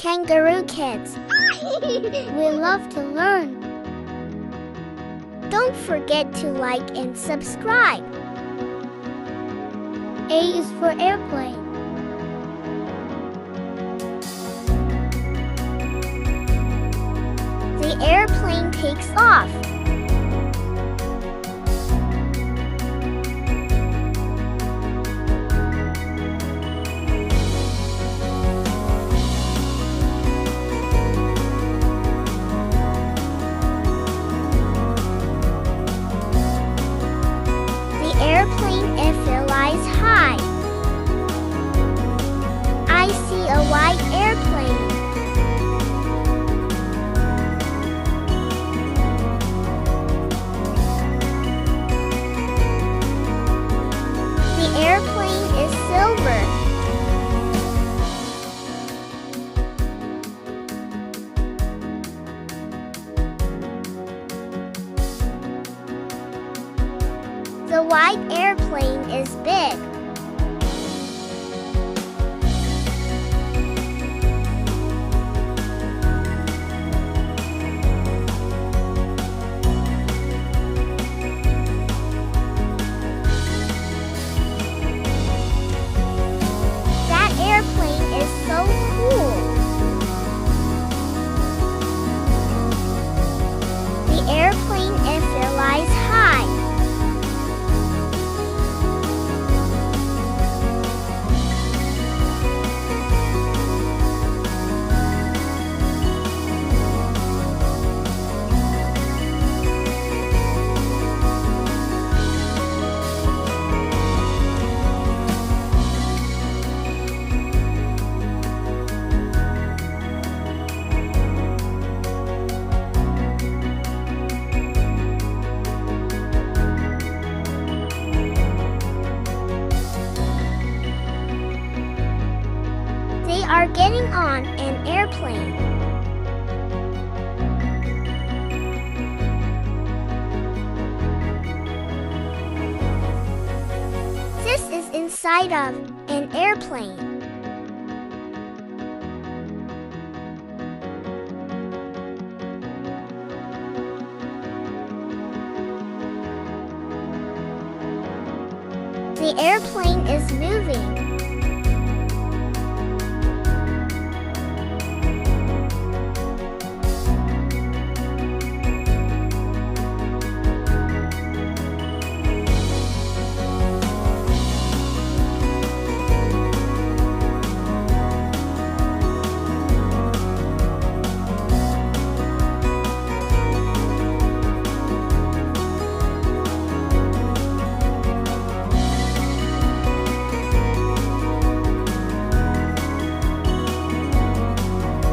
Kangaroo Kids. We love to learn. Don't forget to like and subscribe. A is for airplane. The airplane takes off. The airplane flies high. I see a white airplane. The airplane is silver. The white airplane is big. That airplane is so cool. The airplane flies high. They are getting on an airplane. This is inside of an airplane. The airplane is moving.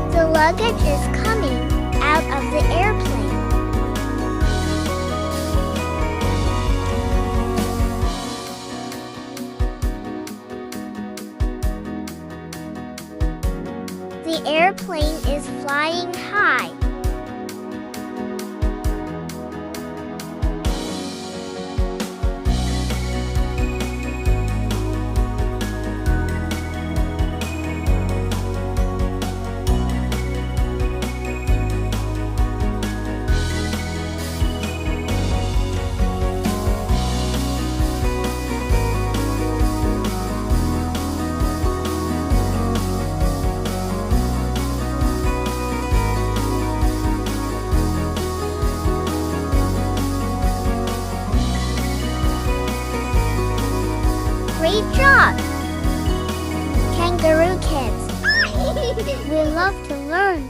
The luggage is coming out of the airplane. The airplane is flying high. Great job, Kangaroo Kids. We love to learn.